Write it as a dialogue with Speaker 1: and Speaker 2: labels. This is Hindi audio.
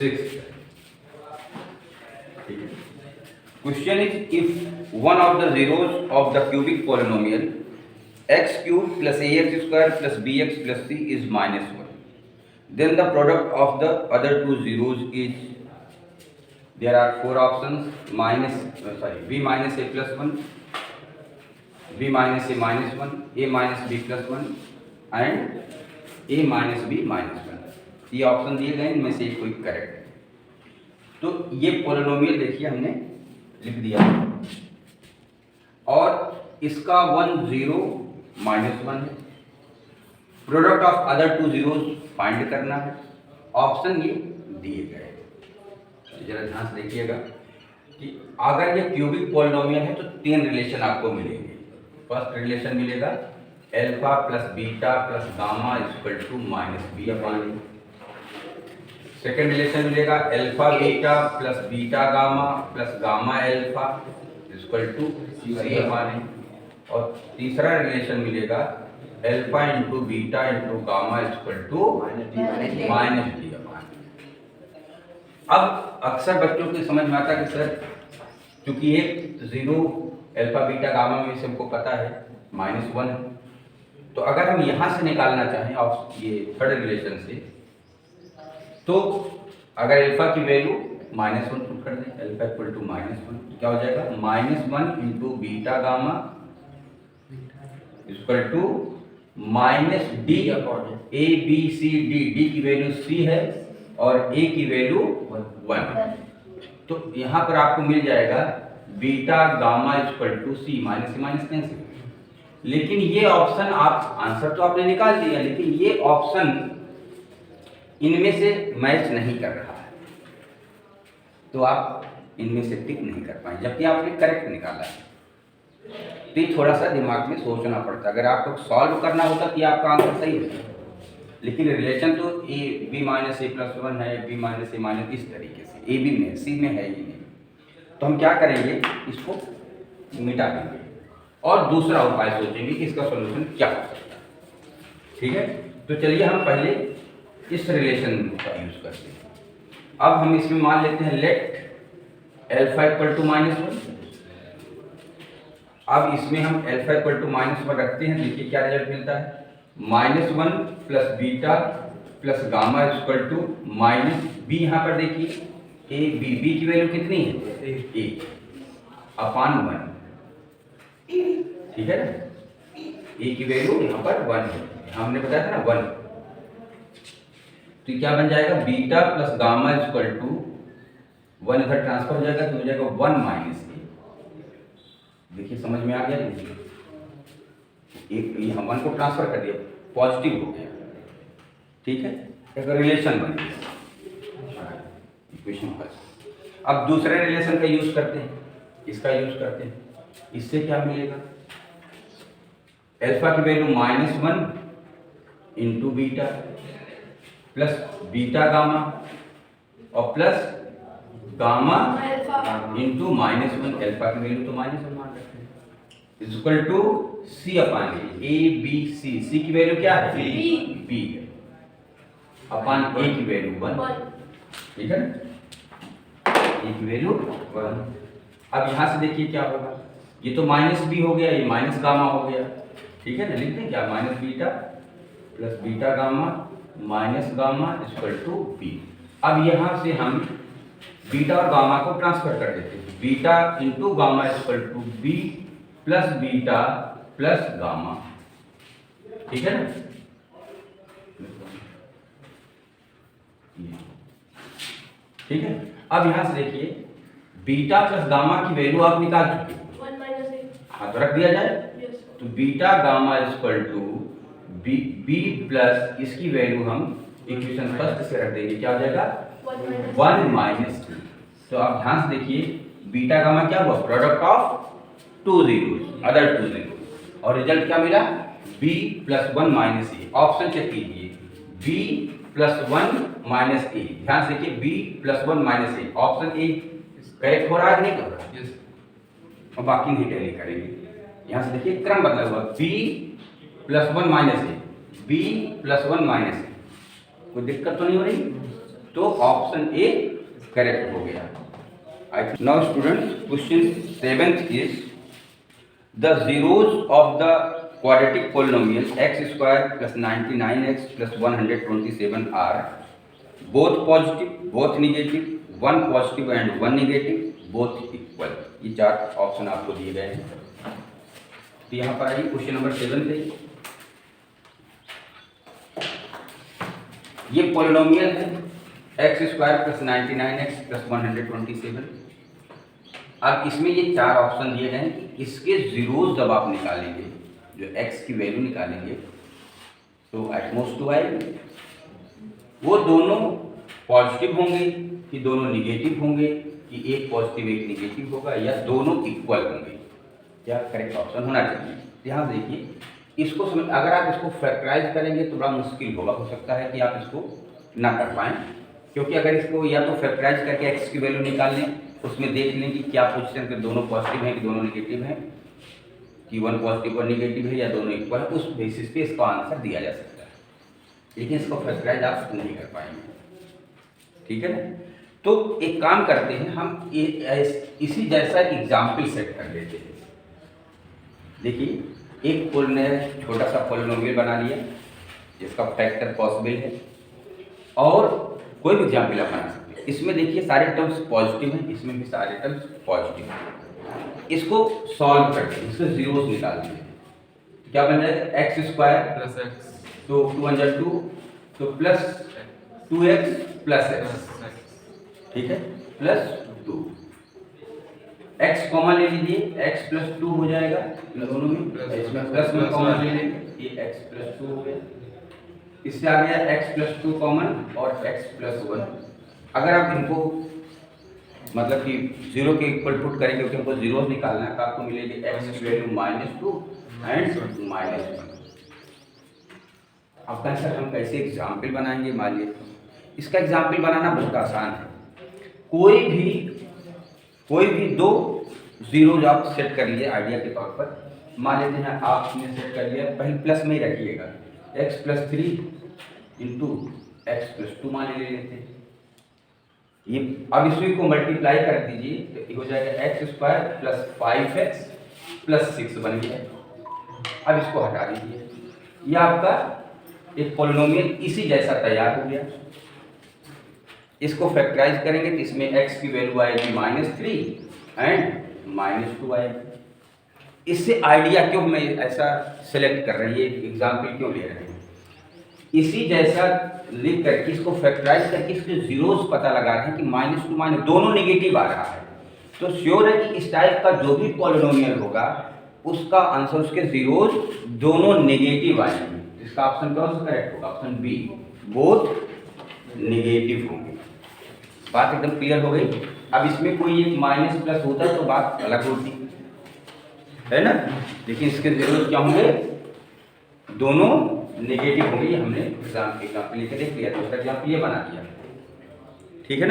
Speaker 1: Question is, if one of the zeros of the cubic polynomial x cube plus ax square plus bx plus c is -1, then the product of the other two zeros is, there are four options, b minus a plus 1, b minus a minus 1, a minus b plus 1 and a minus b minus 1. ये ऑप्शन दिए गए, इनमें से कोई करेक्ट है। तो ये पोलिनोमियल देखिए हमने लिख दिया और इसका 1 0 -1 है। Product of other two zeros find करना है। ऑप्शन ये दिए गए, जरा ध्यान से देखिएगा कि अगर ये क्यूबिक पोलिनोमियल है तो 3 रिलेशन आपको मिलेंगे। फर्स्ट रिलेशन मिलेगा alpha plus beta plus gamma equal to -b upon. Second relation मिलेगा alpha beta plus beta gamma plus gamma alpha equal to c upon. और तीसरा रिलेशन मिलेगा alpha into beta into gamma equal to -b upon. अब अक्सर बच्चों की समझ में आता है कि सर क्योंकि एक जीरो अल्फा बीटा गामा में सबको पता है -1, तो अगर हम यहाँ से निकालना चाहें और ये थर्ड रिलेशन से, तो अगर अल्फा की वैल्यू -1 पुट कर दें, अल्फा इक्वल टू -1, क्या हो जाएगा -1 into beta gamma equal to -d upon a b c d। d की वैल्यू c है और a की वैल्यू 1। तो यहाँ पर आपको मिल जाएगा beta gamma equal to c, minus से माइनस कैंसिल। लेकिन ये ऑप्शन आप आंसर तो आपने निकाल दिया, लेकिन ये ऑप्शन इनमें से मैच नहीं कर रहा है, तो आप इनमें से टिक नहीं कर पाए, जबकि आपने करेक्ट निकाला है। तो थोड़ा सा दिमाग में सोचना पड़ता है। अगर आपको सॉल्व करना होता कि आपका आंसर सही है, लेकिन रिलेशन तो A B minus A plus 1 है, बी माइनस ए माइनस इस तरीके से, ए बी में सी में है ही नहीं। तो हम क्या करेंगे, इसको मिटा देंगे और दूसरा उपाय सोचेंगे कि इसका सॉल्यूशन क्या हो सकता है। ठीक है, तो चलिए हम पहले इस रिलेशन का यूज करते हैं। अब हम इसमें मान लेते हैं लेट अल्फा इक्वल टू -1। अब इसमें हम अल्फा इक्वल टू -1 रखते हैं, देखिए क्या रिजल्ट मिलता है, -1 plus beta plus gamma equal to -b। यहाँ पर देखिए a b की वैल्यू कितनी है, a अपॉन 1। ठीक है ना, a की वैल्यू यहाँ पर 1 है, हमने बताया था ना 1। तो क्या बन जाएगा, beta plus gamma equal to 1 इधर ट्रांसफर हो जाएगा तो हो जाएगा 1 माइनस a। देखिए समझ में आ गया, एक यहाँ 1 को ट्रांसफर कर दिया, पॉजिटिव हो गया। ठीक है, एक रिलेशन बन गया, इक्वेशन फर्स्ट। अब दूसरे रिलेशन का यूज करते हैं, इसका यूज करते हैं। इससे क्या मिलेगा, अल्फा की value -1 into beta plus beta gamma और प्लस गामा इंटू -1, अल्फा की वैल्यू तो -1 मान रखते हैं, equal to c upon a b c। c की वैल्यू क्या है, b है, अपॉन a की वैल्यू 1। ठीक है, a की वैल्यू 1। अब यहाँ से देखिए क्या होगा, ये तो -b हो गया, ये माइनस गामा हो गया। ठीक है ना, लिखते हैं क्या, minus beta plus beta gamma minus gamma equal to b। अब यहाँ से हम बीटा और गामा को ट्रांसफर कर देते हैं, beta into gamma equal to b plus beta plus gamma. ठीक है ना, ठीक है। अब यहाँ से देखिए बीटा प्लस गामा की वैल्यू आप निकाल चुके हैं, हाँ तो रख दिया जाए। तो beta gamma equal to B plus इसकी वैल्यू हम इक्वेशन फर्स्ट से रख देंगे, क्या हो जाएगा 1 माइनस 2। तो आप ध्यान से देखिए बीटा गामा क्या हुआ, product of two zeros, other two zeros, और रिजल्ट क्या मिला, b प्लस 1 माइनस ए। ऑप्शन चेक कीजिए, b प्लस 1 माइनस ए। ध्यान से देखिए b plus 1 minus A, option A correct हो रहा है नहीं हो रहा है, और बाकी नहीं टैली करेंगे। यहाँ से देखिए क्रम बदला हुआ, b प्लस 1 माइनस ए, b प्लस 1 माइनस ए, कोई दिक्कत तो नहीं हो रही। तो ऑप्शन ए करेक्ट हो गया। Now students, question 7th is the zeros of the quadratic polynomial x square plus 99x plus 127 are both positive, both negative, one positive and one negative, both equal। ये 4 ऑप्शन आपको दिए गए हैं। तो यहाँ पर आइए क्वेश्चन नंबर 7 पे। ये पोलिनोमियल है x square plus 99x plus 127। अब इसमें ये 4 ऑप्शन दिए गए हैं कि इसके जीरोज जब आप निकालेंगे, जो x की वैल्यू निकालेंगे, तो एटमोस्ट टू आई वो दोनों पॉजिटिव होंगे कि दोनों निगेटिव होंगे, कि एक पॉजिटिव एक निगेटिव होगा, या दोनों इक्वल होंगे। क्या करेक्ट ऑप्शन होना चाहिए। ध्यान देखिए, इसको समझ, अगर आप इसको फैक्टराइज करेंगे तो बड़ा मुश्किल होगा, हो सकता है कि आप इसको ना कर पाएँ, क्योंकि अगर इसको या तो फैक्टराइज करके x की वैल्यू निकाल लें, उसमें देख लें कि क्या पोजीशन के दोनों पॉजिटिव हैं कि दोनों नेगेटिव हैं, कि वन पॉजिटिव और नेगेटिव है या दोनों इक्वल है, उस बेसिस पे इसका आंसर दिया जा सकता है। लेकिन इसको फैक्टराइज आप नहीं कर पाएंगे, ठीक है ना। तो एक काम करते हैं, हम इसी जैसा एग्जाम्पल सेट कर लेते हैं। देखिए, एक छोटा सा पोलिनोमियल बना लिया जिसका फैक्टर पॉसिबल है, और कोई भी एग्जाम्पल आप बना सकते हैं। इसमें देखिए सारे टर्म्स पॉजिटिव हैं, इसमें भी सारे टर्म्स पॉजिटिव हैं। इसको सॉल्व करते हैं, इसके जीरोस निकालते हैं। तो क्या बन जाएगा, एक्स स्क्वायर
Speaker 2: प्लस एक्स,
Speaker 1: तो 2 × 2, तो प्लस 2x प्लस एक्स, ठीक है, प्लस 2। x कॉमन ले लीजिए, x प्लस 2 हो जाएगा दोनों में, इसमें प्लस में कॉमन ले लेंगे, ये x प्लस 2 हो गया। इससे आ गया x प्लस 2 कॉमन और x प्लस 1। अगर आप इनको मतलब कि जीरो के इक्वल पुट करेंगे, क्योंकि हमको जीरो निकालना है, तो आपको मिलेगी x की वैल्यू -2 एंड -1। अब सर हम कैसे एग्जाम्पल बनाएंगे, मान लीजिए इसका एग्जाम्पल बनाना बहुत आसान है। कोई भी दो जीरो आप सेट कर लिए आइडिया के तौर पर, मान लेते हैं आपने सेट कर लिया, पहले प्लस में ही रखिएगा, x plus 3 into x plus 2 मान ले लेते हैं। ये अब इसी को मल्टीप्लाई कर दीजिए, तो ये हो जाएगा x square plus 5x plus 6 बन गया। अब इसको हटा दीजिए, ये आपका एक पोलिनोमियल इसी जैसा तैयार हो गया। इसको फैक्टराइज करेंगे तो इसमें x की वैल्यू आएगी -3 एंड -2 आएगी। इससे आइडिया क्यों मैं ऐसा सेलेक्ट कर रही है, एग्जाम्पल क्यों ले रहे हैं, इसी जैसा लिख करके इसको फैक्टराइज करके इसके जीरोस पता लगा रहे हैं कि -2 दोनों नेगेटिव आ रहा है, तो श्योर है कि इस टाइप का जो भी पॉलिनोमियल होगा उसका आंसर, उसके जीरोस दोनों नेगेटिव आएंगे। इसका ऑप्शन कौन सा करेक्ट होगा, ऑप्शन बी, बोथ नेगेटिव होंगे। बात एकदम क्लियर हो गई। अब इसमें कोई एक माइनस प्लस होता तो बात अलग होती है ना, लेकिन इसके जीरोस क्या होंगे, दोनों नेगेटिव होंगे। हमने एग्जाम्पल लेकर देख लिया, दूसरा एग्जाम्पल ये बना दिया, ठीक है ना।